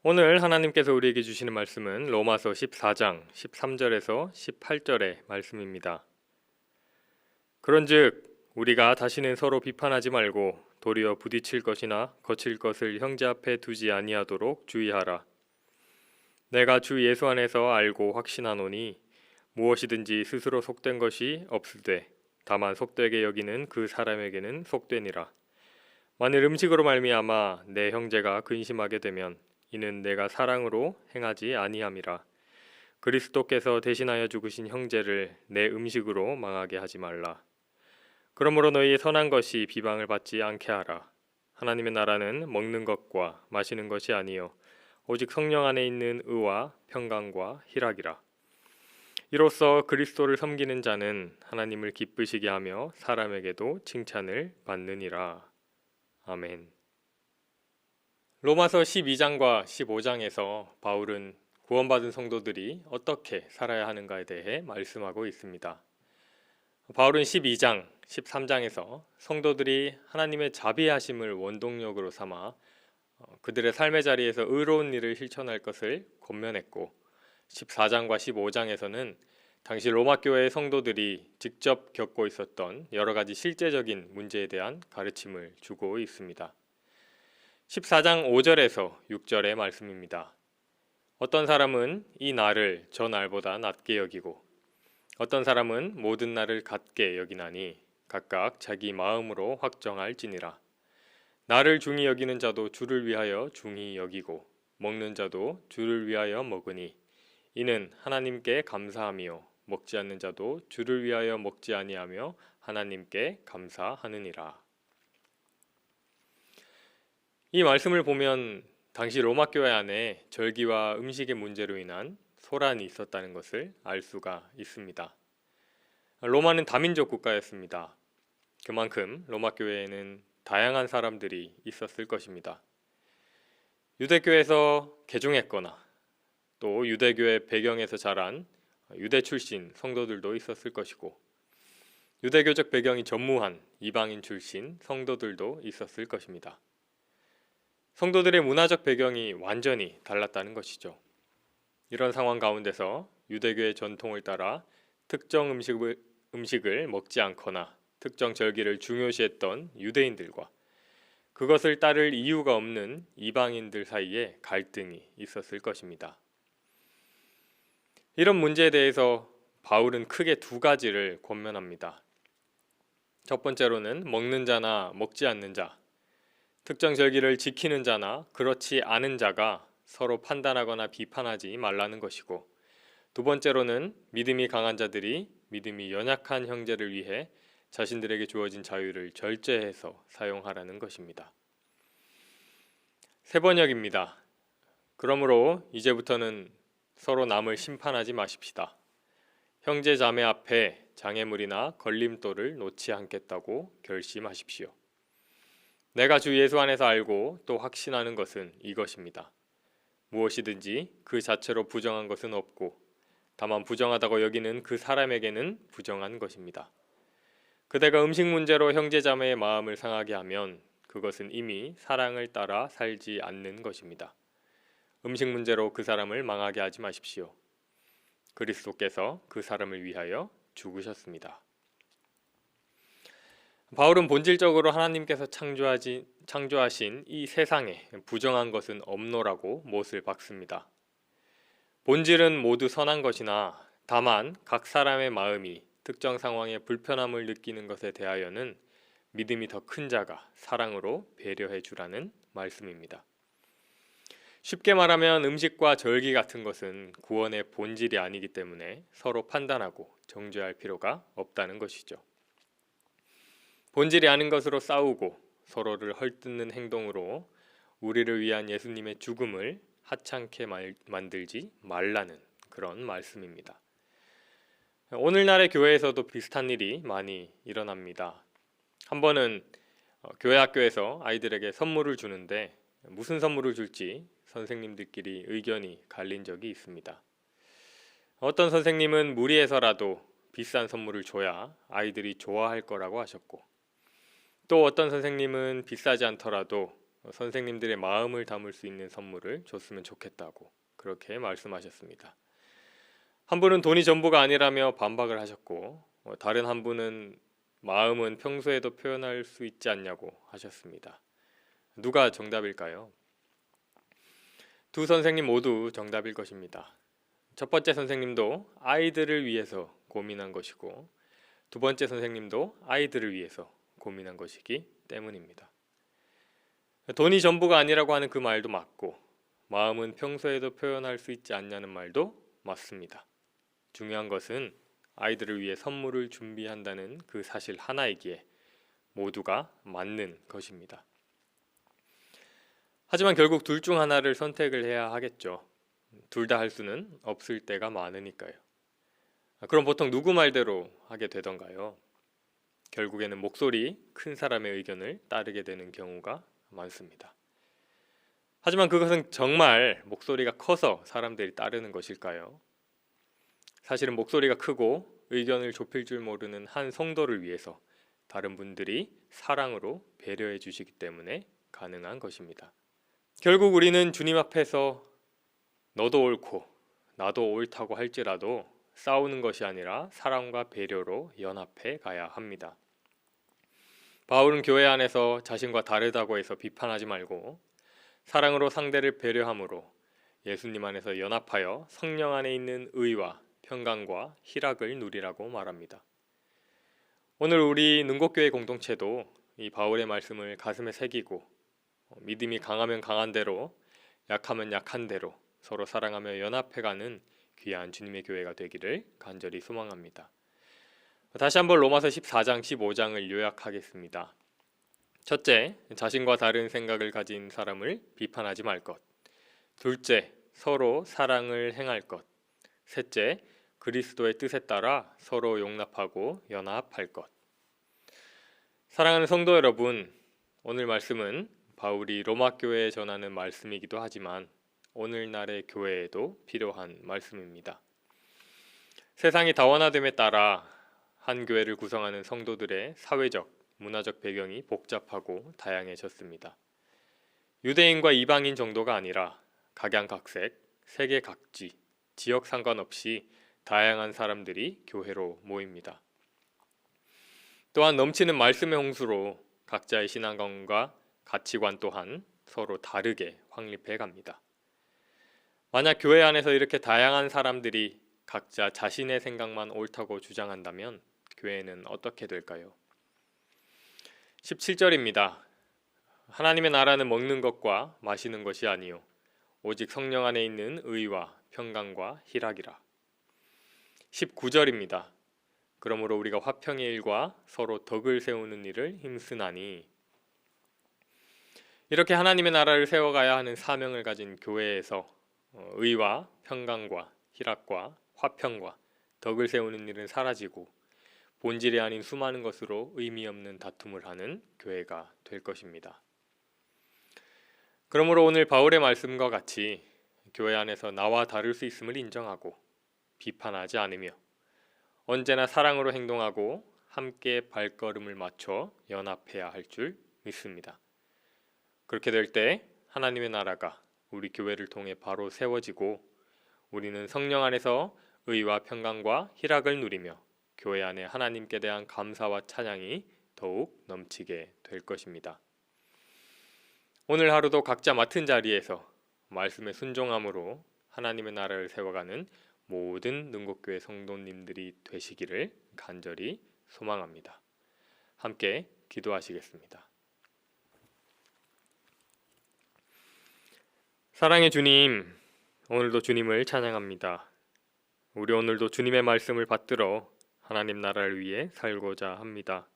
오늘 하나님께서 우리에게 주시는 말씀은 로마서 14장 13절에서 18절의 말씀입니다. 그런즉 우리가 다시는 서로 비판하지 말고 도리어 부딪힐 것이나 거칠 것을 형제 앞에 두지 아니하도록 주의하라. 내가 주 예수 안에서 알고 확신하노니 무엇이든지 스스로 속된 것이 없으되 다만 속되게 여기는 그 사람에게는 속되니라. 만일 음식으로 말미암아 내 형제가 근심하게 되면 이는 내가 사랑으로 행하지 아니함이라. 그리스도께서 대신하여 죽으신 형제를 내 음식으로 망하게 하지 말라. 그러므로 너희의 선한 것이 비방을 받지 않게 하라. 하나님의 나라는 먹는 것과 마시는 것이 아니요 오직 성령 안에 있는 의와 평강과 희락이라. 이로써 그리스도를 섬기는 자는 하나님을 기쁘시게 하며 사람에게도 칭찬을 받느니라. 아멘. 로마서 12장과 15장에서 바울은 구원받은 성도들이 어떻게 살아야 하는가에 대해 말씀하고 있습니다. 바울은 12장, 13장에서 성도들이 하나님의 자비하심을 원동력으로 삼아 그들의 삶의 자리에서 의로운 일을 실천할 것을 권면했고, 14장과 15장에서는 당시 로마 교회의 성도들이 직접 겪고 있었던 여러 가지 실제적인 문제에 대한 가르침을 주고 있습니다. 14장 5절에서 6절의 말씀입니다. 어떤 사람은 이 날을 저 날보다 낮게 여기고 어떤 사람은 모든 날을 같게 여기나니 각각 자기 마음으로 확정할지니라. 나를 중히 여기는 자도 주를 위하여 중히 여기고 먹는 자도 주를 위하여 먹으니 이는 하나님께 감사함이요 먹지 않는 자도 주를 위하여 먹지 아니하며 하나님께 감사하느니라. 이 말씀을 보면 당시 로마 교회 안에 절기와 음식의 문제로 인한 소란이 있었다는 것을 알 수가 있습니다. 로마는 다민족 국가였습니다. 그만큼 로마 교회에는 다양한 사람들이 있었을 것입니다. 유대교에서 개종했거나 또 유대교의 배경에서 자란 유대 출신 성도들도 있었을 것이고, 유대교적 배경이 전무한 이방인 출신 성도들도 있었을 것입니다. 성도들의 문화적 배경이 완전히 달랐다는 것이죠. 이런 상황 가운데서 유대교의 전통을 따라 특정 음식을 먹지 않거나 특정 절기를 중요시했던 유대인들과 그것을 따를 이유가 없는 이방인들 사이에 갈등이 있었을 것입니다. 이런 문제에 대해서 바울은 크게 두 가지를 권면합니다. 첫 번째로는 먹는 자나 먹지 않는 자, 특정 절기를 지키는 자나 그렇지 않은 자가 서로 판단하거나 비판하지 말라는 것이고, 두 번째로는 믿음이 강한 자들이 믿음이 연약한 형제를 위해 자신들에게 주어진 자유를 절제해서 사용하라는 것입니다. 세 번역입니다. 그러므로 이제부터는 서로 남을 심판하지 마십시다. 형제 자매 앞에 장애물이나 걸림돌을 놓지 않겠다고 결심하십시오. 내가 주 예수 안에서 알고 또 확신하는 것은 이것입니다. 무엇이든지 그 자체로 부정한 것은 없고 다만 부정하다고 여기는 그 사람에게는 부정한 것입니다. 그대가 음식 문제로 형제자매의 마음을 상하게 하면 그것은 이미 사랑을 따라 살지 않는 것입니다. 음식 문제로 그 사람을 망하게 하지 마십시오. 그리스도께서 그 사람을 위하여 죽으셨습니다. 바울은 본질적으로 하나님께서 창조하신 이 세상에 부정한 것은 없노라고 못을 박습니다. 본질은 모두 선한 것이나 다만 각 사람의 마음이 특정 상황에 불편함을 느끼는 것에 대하여는 믿음이 더 큰 자가 사랑으로 배려해 주라는 말씀입니다. 쉽게 말하면 음식과 절기 같은 것은 구원의 본질이 아니기 때문에 서로 판단하고 정죄할 필요가 없다는 것이죠. 본질이 아닌 것으로 싸우고 서로를 헐뜯는 행동으로 우리를 위한 예수님의 죽음을 하찮게 만들지 말라는 그런 말씀입니다. 오늘날의 교회에서도 비슷한 일이 많이 일어납니다. 한 번은 교회 학교에서 아이들에게 선물을 주는데 무슨 선물을 줄지 선생님들끼리 의견이 갈린 적이 있습니다. 어떤 선생님은 무리해서라도 비싼 선물을 줘야 아이들이 좋아할 거라고 하셨고, 또 어떤 선생님은 비싸지 않더라도 선생님들의 마음을 담을 수 있는 선물을 줬으면 좋겠다고 그렇게 말씀하셨습니다. 한 분은 돈이 전부가 아니라며 반박을 하셨고, 다른 한 분은 마음은 평소에도 표현할 수 있지 않냐고 하셨습니다. 누가 정답일까요? 두 선생님 모두 정답일 것입니다. 첫 번째 선생님도 아이들을 위해서 고민한 것이고, 두 번째 선생님도 아이들을 위해서 고민한 것이기 때문입니다. 돈이 전부가 아니라고 하는 그 말도 맞고, 마음은 평소에도 표현할 수 있지 않냐는 말도 맞습니다. 중요한 것은 아이들을 위해 선물을 준비한다는 그 사실 하나이기에 모두가 맞는 것입니다. 하지만 결국 둘 중 하나를 선택을 해야 하겠죠. 둘 다 할 수는 없을 때가 많으니까요. 그럼 보통 누구 말대로 하게 되던가요? 결국에는 목소리 큰 사람의 의견을 따르게 되는 경우가 많습니다. 하지만 그것은 정말 목소리가 커서 사람들이 따르는 것일까요? 사실은 목소리가 크고 의견을 좁힐 줄 모르는 한 성도를 위해서 다른 분들이 사랑으로 배려해 주시기 때문에 가능한 것입니다. 결국 우리는 주님 앞에서 너도 옳고 나도 옳다고 할지라도 싸우는 것이 아니라 사랑과 배려로 연합해 가야 합니다. 바울은 교회 안에서 자신과 다르다고 해서 비판하지 말고 사랑으로 상대를 배려함으로 예수님 안에서 연합하여 성령 안에 있는 의와 평강과 희락을 누리라고 말합니다. 오늘 우리 능곡교회 공동체도 이 바울의 말씀을 가슴에 새기고 믿음이 강하면 강한 대로, 약하면 약한 대로 서로 사랑하며 연합해가는 귀한 주님의 교회가 되기를 간절히 소망합니다. 다시 한번 로마서 14장, 15장을 요약하겠습니다. 첫째, 자신과 다른 생각을 가진 사람을 비판하지 말 것. 둘째, 서로 사랑을 행할 것. 셋째, 그리스도의 뜻에 따라 서로 용납하고 연합할 것. 사랑하는 성도 여러분, 오늘 말씀은 바울이 로마 교회에 전하는 말씀이기도 하지만 오늘날의 교회에도 필요한 말씀입니다. 세상이 다원화됨에 따라 한 교회를 구성하는 성도들의 사회적, 문화적 배경이 복잡하고 다양해졌습니다. 유대인과 이방인 정도가 아니라 각양각색, 세계 각지, 지역 상관없이 다양한 사람들이 교회로 모입니다. 또한 넘치는 말씀의 홍수로 각자의 신앙관과 가치관 또한 서로 다르게 확립해 갑니다. 만약 교회 안에서 이렇게 다양한 사람들이 각자 자신의 생각만 옳다고 주장한다면 교회는 어떻게 될까요? 17절입니다. 하나님의 나라는 먹는 것과 마시는 것이 아니요 오직 성령 안에 있는 의와 평강과 희락이라. 19절입니다. 그러므로 우리가 화평의 일과 서로 덕을 세우는 일을 힘쓰나니. 이렇게 하나님의 나라를 세워가야 하는 사명을 가진 교회에서 의와 평강과 희락과 화평과 덕을 세우는 일은 사라지고 본질이 아닌 수많은 것으로 의미 없는 다툼을 하는 교회가 될 것입니다. 그러므로 오늘 바울의 말씀과 같이 교회 안에서 나와 다를 수 있음을 인정하고 비판하지 않으며 언제나 사랑으로 행동하고 함께 발걸음을 맞춰 연합해야 할 줄 믿습니다. 그렇게 될 때 하나님의 나라가 우리 교회를 통해 바로 세워지고 우리는 성령 안에서 의와 평강과 희락을 누리며 교회 안에 하나님께 대한 감사와 찬양이 더욱 넘치게 될 것입니다. 오늘 하루도 각자 맡은 자리에서 말씀에 순종함으로 하나님의 나라를 세워가는 모든 능곡교회 성도님들이 되시기를 간절히 소망합니다. 함께 기도하시겠습니다. 사랑의 주님, 오늘도 주님을 찬양합니다. 우리 오늘도 주님의 말씀을 받들어 하나님 나라를 위해 살고자 합니다.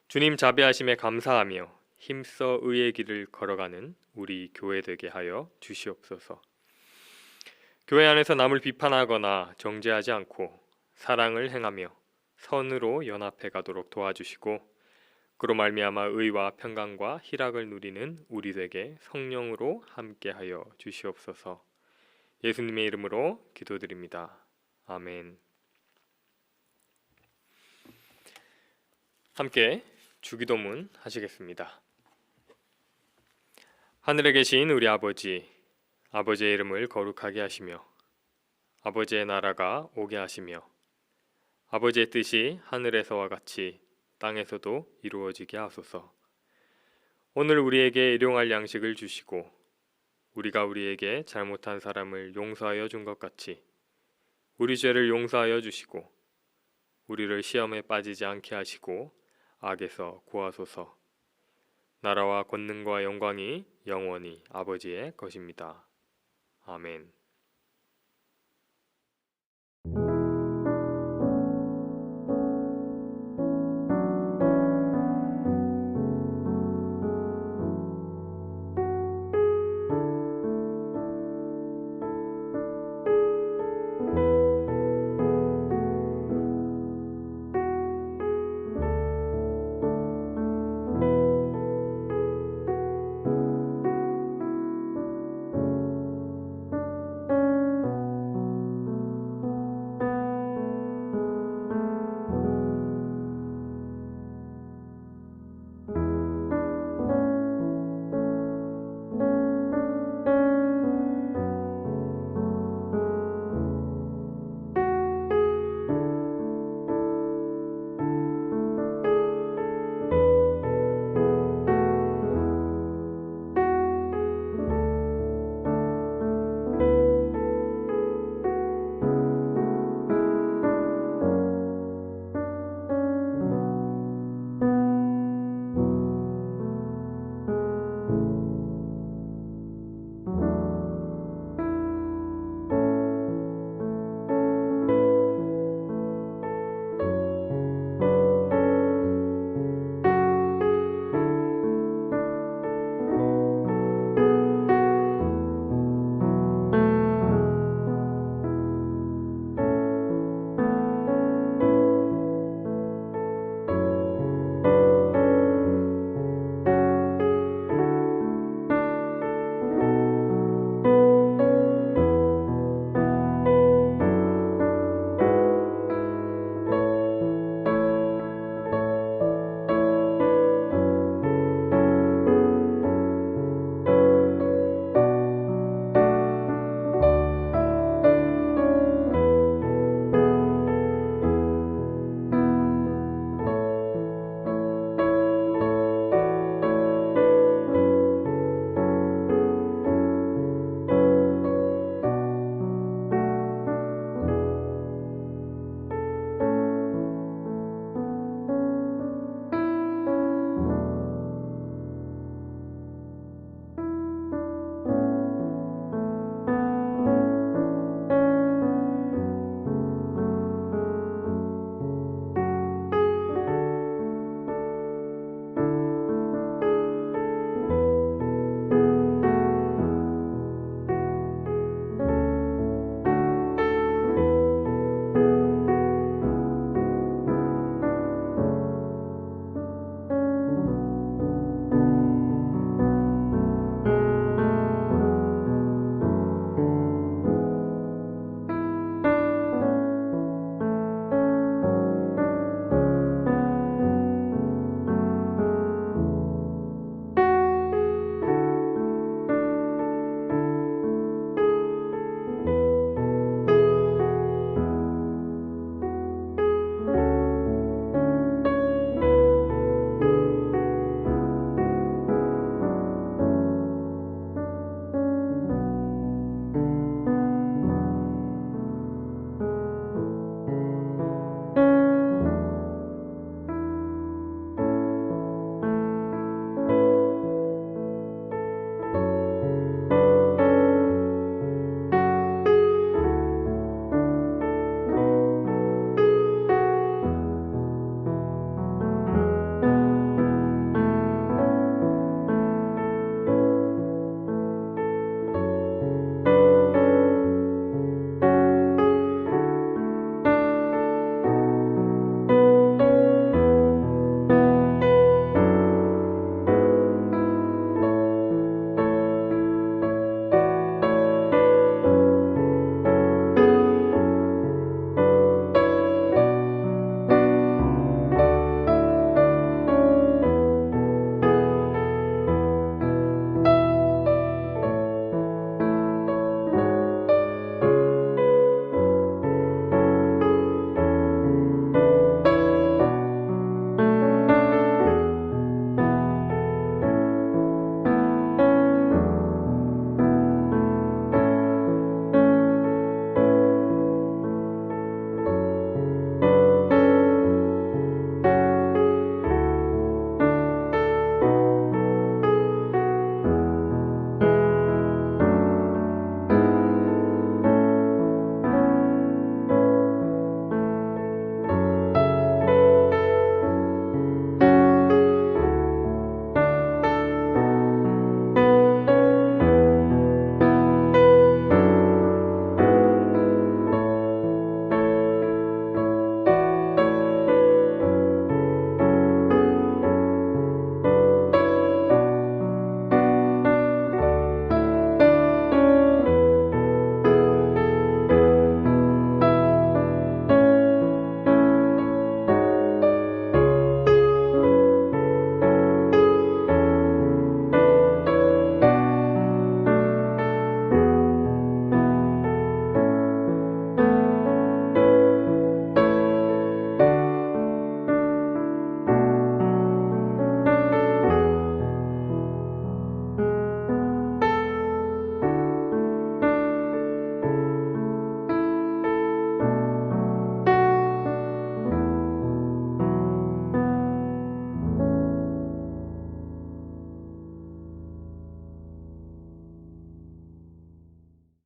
주님 자비하심에 감사하며 힘써 의의 길을 걸어가는 우리 교회 되게 하여 주시옵소서. 교회 안에서 남을 비판하거나 정죄하지 않고 사랑을 행하며 선으로 연합해 가도록 도와주시고 그로 말미암아 의와 평강과 희락을 누리는 우리 되게 성령으로 함께하여 주시옵소서. 예수님의 이름으로 기도드립니다. 아멘. 함께 주기도문 하시겠습니다. 하늘에 계신 우리 아버지, 아버지의 이름을 거룩하게 하시며 아버지의 나라가 오게 하시며 아버지의 뜻이 하늘에서와 같이 땅에서도 이루어지게 하소서. 오늘 우리에게 일용할 양식을 주시고 우리가 우리에게 잘못한 사람을 용서하여 준 것 같이 우리 죄를 용서하여 주시고 우리를 시험에 빠지지 않게 하시고 악에서 구하소서. 나라와 권능과 영광이 영원히 아버지의 것입니다. 아멘.